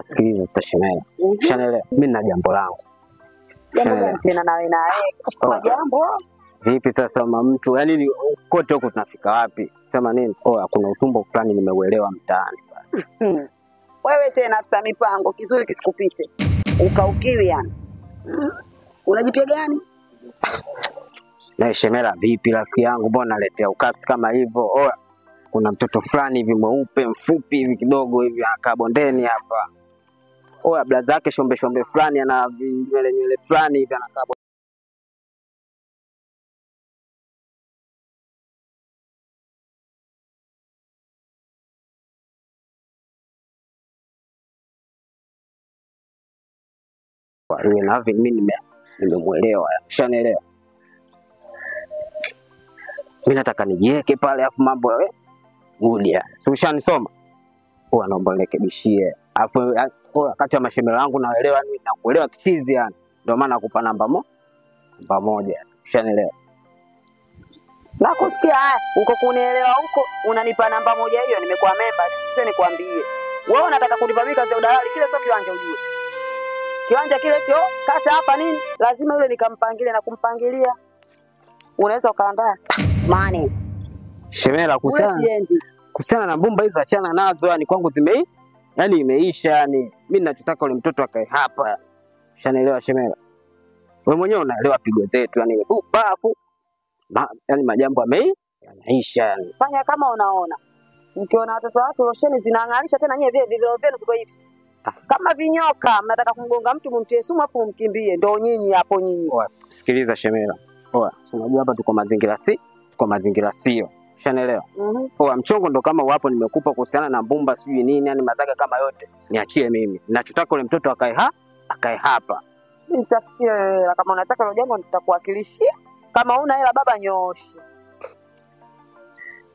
Sikiliza sasa Shemela. Shemela, mimi na jambo langu. Jambo tena nawe naye. Kwa jambo? Vipi sasa mtu? Yaani kote huko tunafika wapi? Sema nini? Kuna utumbo fulani nimeuelewa mtaani. Wewe tena afisa mipango, kizuri kisikupite. Ukaukiwi yani. Unajipia gani? Na Shemela vipi rafiki yangu, mbona naletea ukasi kama hivyo? Kuna mtoto fulani hivi mweupe mfupi hivi kidogo hivi anakaa bondeni hapa. Blaza yake shombe fulani ana nywele fulani hivi anakaa yeye na hivi mimi nimemuelewa. Ushanielewa? Mimi nataka nijiweke pale afu mambo Gudia. Ushanisoma? Naomba nirekebishie. Afu kati ya mashemela yangu naelewa ni nakuelewa kichizi yani. Ndio maana nakupa namba moja. Ushanielewa? Nakusikia uko kunielewa huko unanipa namba moja hiyo nimekuwa member. Sasa nikwambie. Wewe unataka kunivamia kazi ya udalali kile sio kiwanja ujue. Kiwanja kile sio kata hapa nini? Lazima yule nikampangilie na kumpangilia. Unaweza ukaandaa mane. Shemela kuhusiana na mbumba hizo achana nazo yani kwangu imeisha yani. Mimi ninachotaka yule mtoto akae hapa. Ushanielewa Shemela? Wewe mwenyewe unaelewa pigo zetu yani bafu. Yani majambo yanaisha yani. Fanya kama unaona. Mkiona watoto watu losheni zinaangalisha tena nyewe vile vyenu viko hivi. Kama vinyoka mnataka kumgonga mtu mumtie sumu afu mkimbie ndio nyinyi hapo nyinyi. Sikiliza Shemela. Unajua hapa tuko mazingira sio. Ushanielewa? Mchongo ndo kama wapo nimekupa kuhusiana na mbumba sijui nini yani madhaga kama yote. Niachie mimi. Ninachotaka yule mtoto akae hapa. Nitafikia kama unataka hilo jambo nitakuwakilishia. Kama una hela baba nyooshe.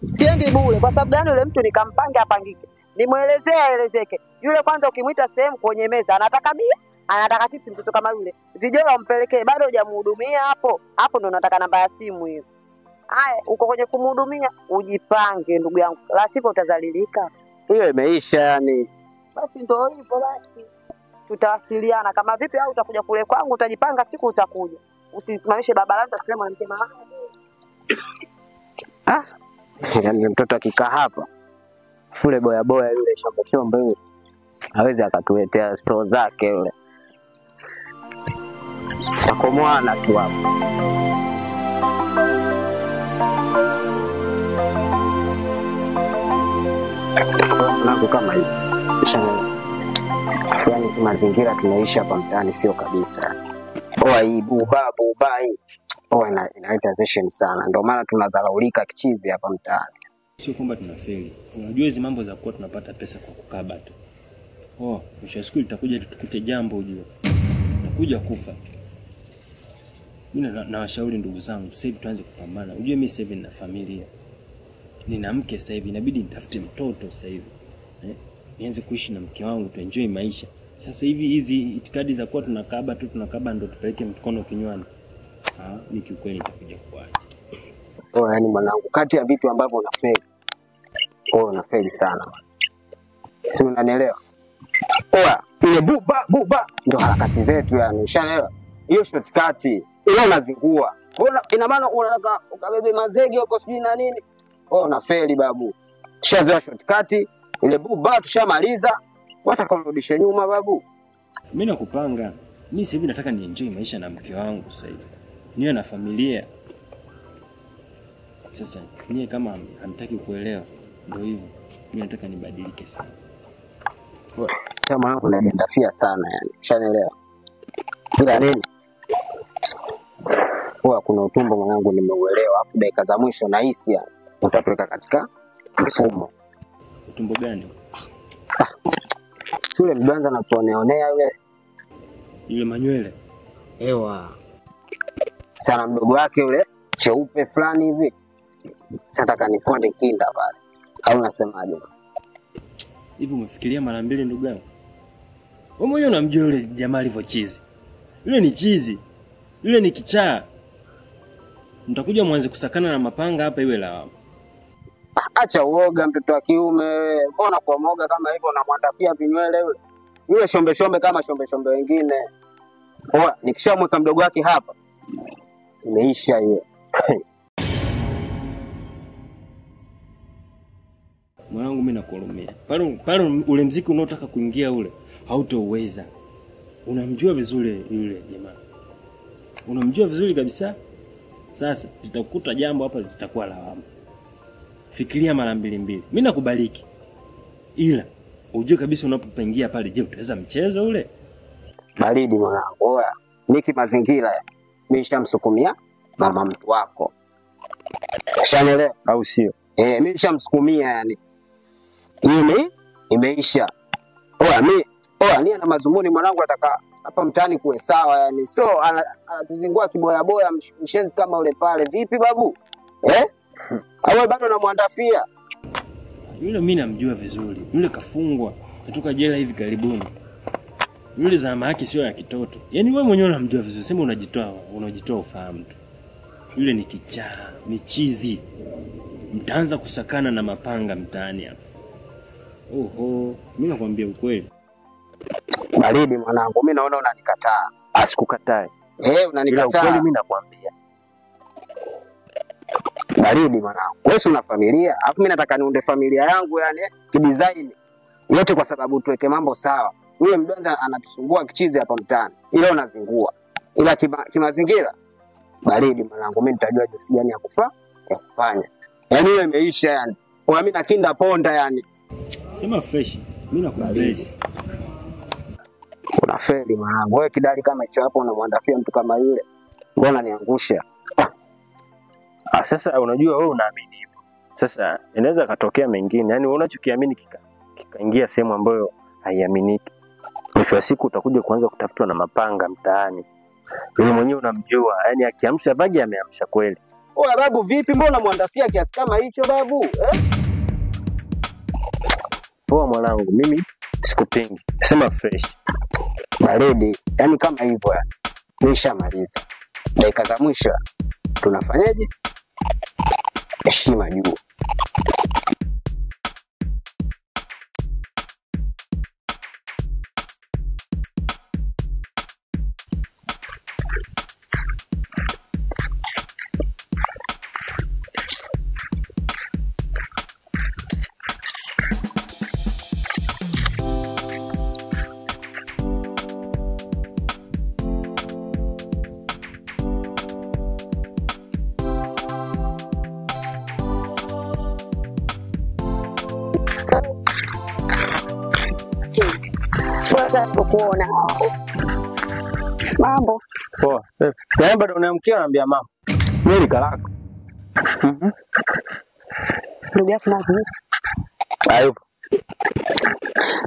Siendi bure kwa sababu gani yule mtu nikampange apangike. Nimuelezeke. Yule kwanza ukimuita sehemu kwenye meza anataka bia, anataka chips mtoto kama yule. Vijana umpelekee bado hujamhudumia hapo. Hapo ndo nataka namba ya simu hiyo. Haya, uko kwenye kumhudumia, ujipange ndugu yangu. La sivyo utazalilika. Hiyo imeisha yani. Basi ndio hivyo basi. Tutawasiliana kama vipi au utakuja kule kwangu utajipanga siku utakuja. Usisimamishe baba utasema anasema yani mtoto akikaa hapa. Fule boya yule shombe yule. Hawezi akatuletea store zake yule. Takomwana tu hapo. Nangu kama hivi. Yani mazingira tunaishi hapa mtaani sio kabisa. Hii buba hii. Inaleta tension sana. Ndio maana tunadharaulika kichizi hapa mtaani. Sio kwamba tunafeli. Unajua hizo mambo za kuwa tunapata pesa kwa kukaba tu. Mwisho wa siku itakuja tukute jambo ujue. Nakuja kufa. Mimi nawashauri ndugu zangu, sasa hivi tuanze kupambana. Unajua mimi sasa hivi nina familia. Nina mke sasa hivi, inabidi nitafute mtoto sasa hivi. Nianze kuishi na mke wangu tu enjoy maisha. Sasa hivi hizi itikadi za kuwa tunakaba ndo tupeleke mkono kinywani. Mimi kiukweli nitakuja kuacha. Yani mwanangu kati ya vitu ambavyo unafeli. Unafeli sana. Si unanielewa? Ile buba ndio harakati zetu yani. Ushaelewa? Hiyo shortcut. Ile unazingua. Ina maana unataka ukabebe mazege huko sijui na nini. Unafeli babu. Tushazoea shortcut. Ile buba tushamaliza. Wataka kurudisha nyuma babu. Mimi nakupanga. Mimi sasa hivi nataka nienjoy maisha na mke wangu sasa hivi. Niwe na familia. Sasa nyie kama hamtaki kuelewa ndio hivyo. Mimi nataka nibadilike sana. Kama unajendafia sana yani. Ushanielewa? Bila nini? Kuna utumbo mwanangu nimeuelewa. Afu dakika za mwisho nahisi yani utapeleka katika mfumo. Utumbo gani? Yule mbanza na kuoneonea yule manywele. Sana mdogo wake yule cheupe fulani hivi. Sasa nataka niponde kinda pale. Au unasemaje? Hivi umefikiria mara mbili ndugu yangu? Wewe mwenyewe unamjua yule jamaa alivyo chizi. Yule ni chizi. Yule ni kichaa. Mtakuja mwanze kusakana na mapanga hapa iwe lawama. Acha uoga mtoto wa kiume wewe. Mbona kwa moga kama hivyo unamwandafia vinywele yule? Yule shombe shombe kama shombe shombe wengine. Oa, nikishamweka mdogo wake hapa. Imeisha hiyo. Mwanangu mimi nakuhurumia. Pale ule mziki unaotaka kuingia ule hautoweza. Unamjua vizuri yule jamaa. Unamjua vizuri kabisa. Sasa litakukuta jambo hapa litakuwa lawama. Fikiria mara mbili. Mimi nakubariki. Ila ujue kabisa unapopengia pale, je, utaweza mchezo ule? Baridi mwanangu. Oya, niki mazingira. Mimi nishamsukumia mama mtu wako. Shanaelewa Au sio? mimi nishamsukumia yani. Imeisha. Oya, nia na mazumuni mwanangu ataka hapa mtaani kuwe sawa yani. So anatuzingua kiboya boya mshenzi kama ule pale. Vipi babu? Awe bado namwandafia. Yule mimi namjua vizuri. Yule kafungwa kutoka jela hivi karibuni. Yule zama yake sio ya kitoto. Yaani wewe mwenyewe unamjua vizuri. Sema unajitoa ufahamu tu. Yule ni kichaa, ni chizi. Mtaanza kusakana na mapanga mtaani hapa. Oho, mimi nakwambia ukweli. Baridi mwanangu, mimi naona unanikataa. Asikukatae. Unanikataa. Ukweli mimi nakwambia. Baridi mwanangu. Wewe una familia, alafu mimi nataka niunde familia yangu yani kidesign. Yote kwa sababu tuweke mambo sawa. Yule mdonza anatusumbua kichizi hapa mtaani. Ile unazingua. Ila kimazingira baridi mwanangu, mimi nitajua jinsi gani ya kufanya. Yaani hiyo imeisha yani. Kwa mimi nakinda ponda yani. Sema fresh. Mimi nakubariki. Unafeli mwanangu. Wewe kidali kama hicho hapo unamwandafia mtu kama yule. Mbona niangusha? Sasa unajua wewe unaamini hivyo. Sasa inaweza katokea mengine. Yaani unachokiamini kikaingia sehemu ambayo haiaminiki. Mwisho wa siku utakuja kuanza kutafutwa na mapanga mtaani. Wewe mwenyewe unamjua. Yaani akiamsha bagi ameamsha kweli. Oya babu vipi, mbona muandafia kiasi kama hicho babu? Poa mwanangu, mimi sikupingi. Sema fresh. Baridi, yani kama hivyo yani. Nishamaliza. Dakika za mwisho tunafanyaje? Heshima juu. Kuona mambo poa. Yaani bado unaamkia unaambia mama. Mimi kalako. ndugu yako na vipi? Hayupo.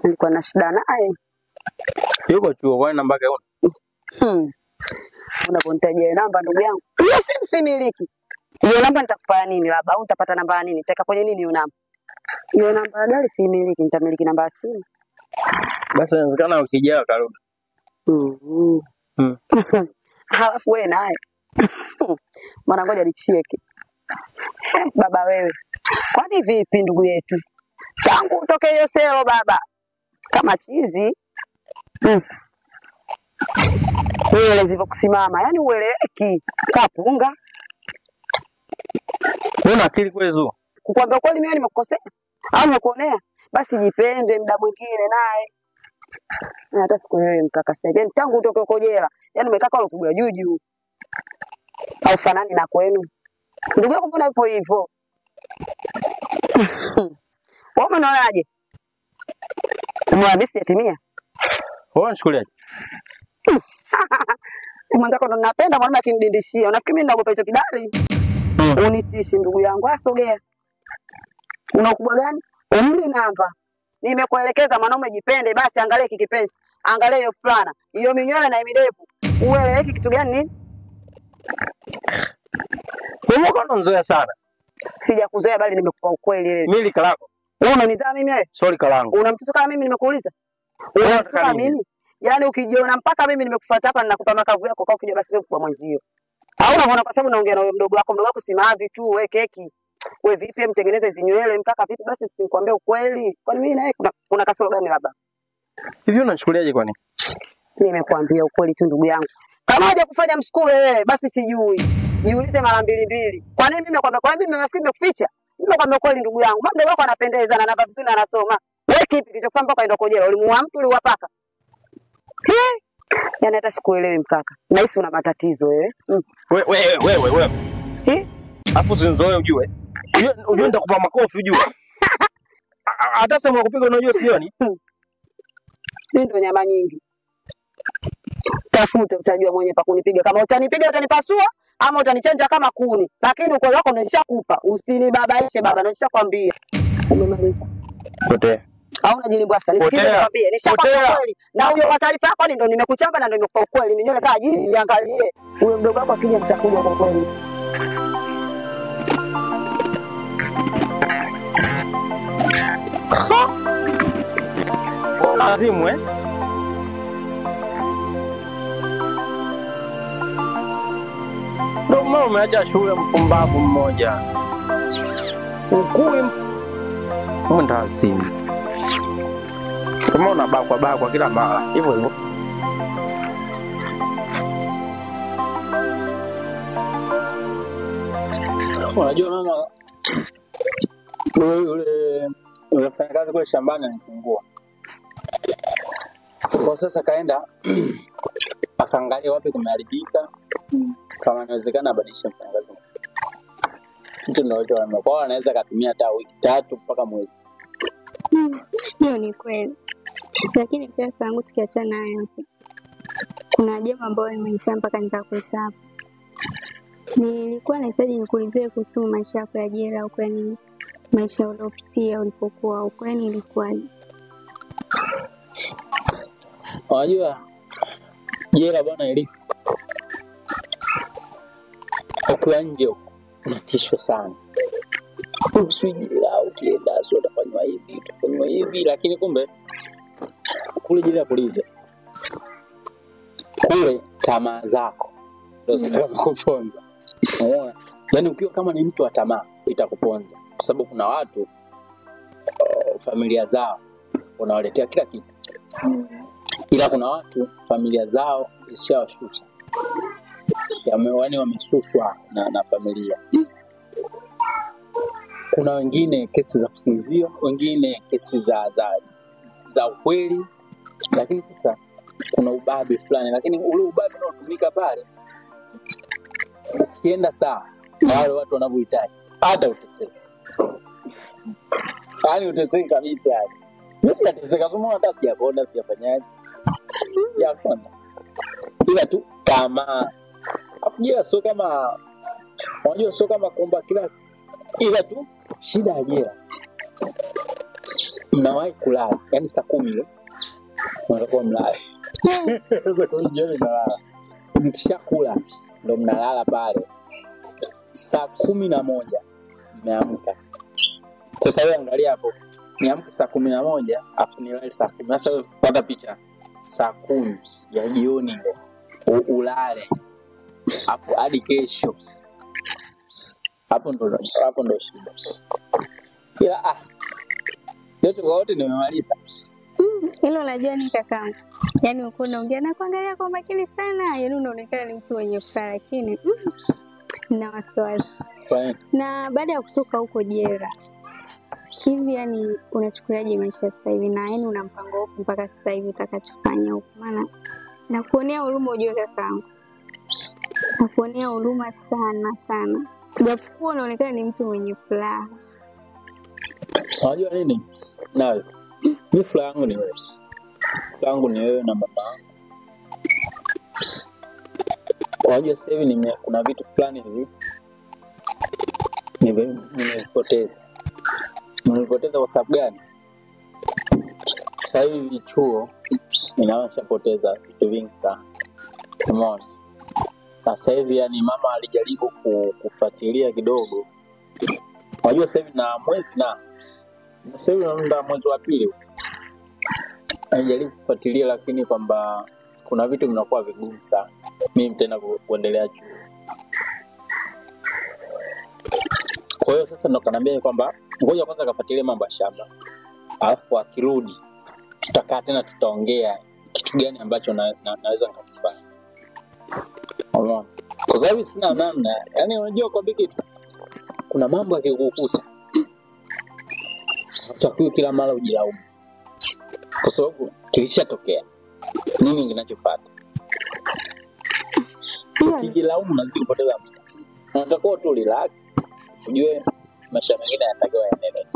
Nilikuwa na shida naye. Yuko chuo kwa namba yake una? Unaponitaja namba ndugu yangu. Hiyo simu similiki. Hiyo namba nitakupa nini labda au utapata namba nini? Nitaka kwenye nini hiyo namba? Hiyo namba gari similiki, nitamiliki namba ya simu. Basi inawezekana ukijaa karudi. Halafu wewe naye. Mwana ngoja nicheke. Baba wewe. Kwani vipi ndugu yetu? Tangu utoke hiyo selo baba. Kama chizi. Wewe zivyo kusimama, yani ueleweki. Kapunga. Una akili kweli Zuo? Kukwambia kweli mimi nimekukosea au nimekuonea? Basi jipende muda mwingine naye. Na hata siku wewe mkaka sasa hivi tangu utoke huko jela, yani umekaka ulikuja juju. Au fanani na kwenu. Ndugu yako mbona yupo hivyo? Wewe unaonaje? Umwambia sijatimia? Wewe unashukuriaje? Mwenzako ndo napenda mwanaume akinidindishia. Unafikiri mimi naogopa hicho kidali? Unitishi ndugu yangu, asogea. Una ukubwa gani? Umri namba. Nimekuelekeza mwanaume jipende, basi angalia kikipenzi. Angalia hiyo fulana. Hiyo minywele na midevu. Ueleweki kitu gani nini? Wewe uko unanzoea sana. Sijakuzoea bali nimekupa ukweli ile. Mimi kalako. Wewe unanidhaa mimi wewe? Sorry kalangu. Una mtoto kama mimi nimekuuliza? Una mtoto kama mimi? Yaani ukijiona mpaka mimi nimekufuata hapa ninakupa makavu yako kwa ukija basi wewe kwa mwenzio. Au unaona kwa sababu naongea na huyo mdogo wako simavi tu wewe keki. Wewe vipi mtengeneze hizo nywele mkaka vipi basi sikwambia ukweli. Kwani mimi naye kuna kasoro gani labda? Hivi unachukuliaje kwani? Nimekwambia ukweli tu ndugu yangu. Kama haja kufanya msukule wewe basi sijui. Jiulize mara mbili. Kwa nini mimi nakwambia? Kwa nini mimi nafikiri nimekuficha? Mimi nakwambia ukweli ndugu yangu. Mdogo wako anapendeza na anavaa vizuri na anasoma. Wewe kipi kilichokufanya mpaka aende kojela? Ulimuua mtu uliwapaka? Yaani hata sikuelewi mkaka. Nahisi una matatizo wewe. Wewe. Afu zinzoe ujue. Ujue nitakupa makofi ujue. Hata sema kupiga unajua sioni. Mimi ndo nyama nyingi. Tafuta utajua mwenye pa kunipiga. Kama utanipiga utanipasua ama utanichanja kama kuni. Lakini uko wako ndo nishakupa. Usinibabaishe baba, ndo nishakwambia. Umemaliza. Potea. Hauna jilibu hasa. Nisikize nikwambie. Nishakwambia kweli. Na huyo wa taarifa yako ndo nimekuchamba na ndo nimekupa ukweli. Mimi kaa jini niangalie. Huyo mdogo wako akija mtakuja kwa kweli. Lazimu Ndio mama umeacha shule mpumbavu mmoja. Ukui mndazini. Kama unabakwa kila mara hivyo. Unajua mama yule unafanya kazi kule shambani anizingua. Kwa sasa kaenda akaangalia wapi kumeharibika. Kama inawezekana abadilishe mfanyakazi. Mtu ndio amekuwa anaweza kutumia hata wiki 3 mpaka mwezi. Hiyo ni kweli. Lakini pia sangu tukiachana nayo. Kuna jambo ambalo nimenifanya mpaka nikakuita hapa. Nilikuwa nahitaji nikuulizie kuhusu maisha yako ya jela au kwani maisha uliyopitia ulipokuwa au kwani ilikuwaje? Unajua jela bwana ilipo. Ukiwa nje huko unatishwa sana. Usijila ukienda sio utafanywa hivi lakini kumbe kule jela polisi sasa. Kule tamaa zako ndio zitakazokuponza. Unaona? Yaani ukiwa kama ni mtu wa tamaa itakuponza kwa sababu kuna watu familia zao wanawaletea kila kitu. Ila kuna watu familia zao zishawashusha. Yaani wamesuswa na familia. Kuna wengine kesi za kusingizio, wengine kesi za ukweli. Lakini sasa kuna ubabe fulani lakini ule ubabe unaotumika pale ukienda sawa wale watu wanavyohitaji hata uteseka. Yaani uteseka kabisa. Mimi sijateseka tu hata sijaona sijafanyaje. Sijaona. Ila tu tamaa. Hapo sio kama unajua sio kama kuomba kila ila tu shida ya jela. Mnawahi kulala, yaani saa 10 ile. Mnakuwa mlala. Sasa kwa jioni mnalala. Mkishakula ndio mnalala pale. Saa 11 mmeamka. Sasa wewe angalia hapo. Niamke saa 11 afu nilale saa 10. Sasa wewe pata picha. Saa 10 ya jioni ile. Ulale. Hapo hadi kesho. Hapo ndo shida. Ila yote kwa wote nimemaliza. Hilo unajua ni kakaangu. Yaani uko unaongea na kuangalia kwa makini sana. Yaani unaonekana ni mtu mwenye furaha lakini na wasiwasi. Na baada ya kutoka huko jela. Hivi yani unachukuliaje maisha sasa hivi na yani una mpango upi mpaka sasa hivi utakachofanya huko? Maana na kuonea huruma ujue kakaangu. Nakuonea huruma sana. Japokuwa unaonekana ni mtu mwenye furaha. Unajua nini? Nawe. Mimi furaha yangu ni wewe. Furaha yangu ni wewe na mama. Unajua sasa hivi kuna vitu fulani hivi nimepoteza. Nimepoteza kwa sababu gani? Sasa hivi chuo ninawashapoteza vitu vingi sana. Umeona? Sasa hivi yani mama alijaribu kufuatilia kidogo. Unajua sasa hivi na mwezi na sasa hivi naenda mwezi wa pili. Alijaribu kufuatilia lakini kwamba kuna vitu vinakuwa vigumu sana. Mimi tena kuendelea chuo. Kwa hiyo sasa ndo kanambia kwamba ngoja kwanza kafuatilie mambo ya shamba. Alafu akirudi tutakaa tena tutaongea kitu gani ambacho naweza nikakifanya. Unaona? Kwa sababu sina namna. Yaani unajua kwa kitu kuna mambo yakikukuta. Utakuwa kila mara ujilaumu. Kwa sababu kilishatokea. Nini kinachofuata? Ukijilaumu unazidi kupoteza muda. Unatakiwa tu relax. Ujue maisha mengine yanatakiwa yaendelee.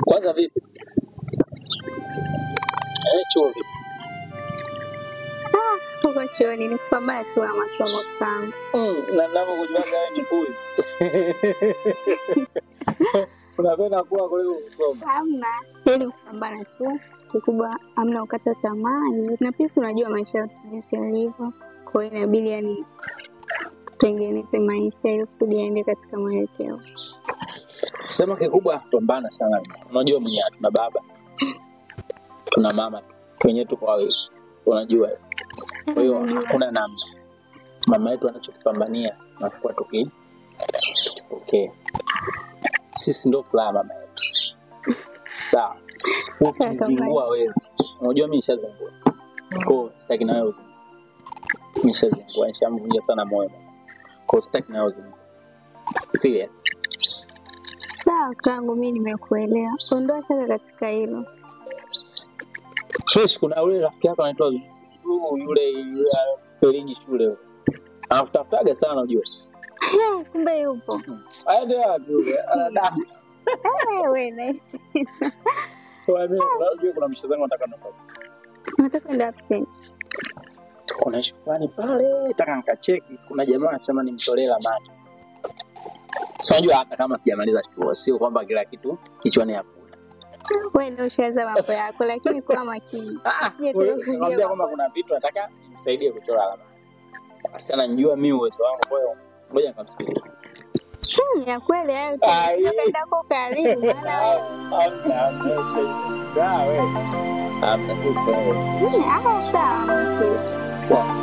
Kwanza vipi? Chuo vipi? Tuko chuoni ni kupambana tu na masomo yangu. Na ninapokujua wewe ni huyu. Unapenda kuwa kuliko kusoma. Hamna, ili kupambana tu. Kikubwa hamna ukata tamaa. Na pia unajua maisha yetu jinsi yalivyo. Kwa hiyo inabidi yani tengeneze maisha ili kusudi yaende katika mwelekeo. Sema kikubwa pambana sana. Unajua mwenyewe tuna baba. Tuna mama. Wenyewe tuko wawili. Unajua. Kwa hiyo hakuna namna. Mama yetu anachokipambania na kwa okay. Sisi ndio furaha mama yetu. Sawa. Ukizingua wewe. Unajua mimi nishazingua. Kwa sitaki na wewe. Nishazingua, nishamvunja sana moyo. Kwa sitaki na wewe. Serious. Sawa kangu mimi nimekuelewa. Ondoa shaka katika hilo. Fresh kuna yule rafiki yako anaitwa Zuu yule Peligi shule. Anatafutaga sana unajua. Kumbe yupo. Aende wapi? Anadada. Wewe nice. Kwa mimi unajua kuna mshauri wangu nataka nafanya. Nataka kwenda wapi? Kuna shukrani pale, nataka nikacheki. Kuna jamaa anasema nimtolee ramani. Unajua hata kama sijamaliza chuo sio kwamba kila kitu kichwani hapo. Wewe ndio ushaanza mambo yako lakini kuwa makini. Naambia kwamba kuna vitu nataka nimsaidie kuchora alama. Sasa anajua mimi uwezo wangu kwa hiyo ngoja nikamsikilize. Ya kweli hayo tunapenda kwa karibu maana wewe. Wewe. Sawa.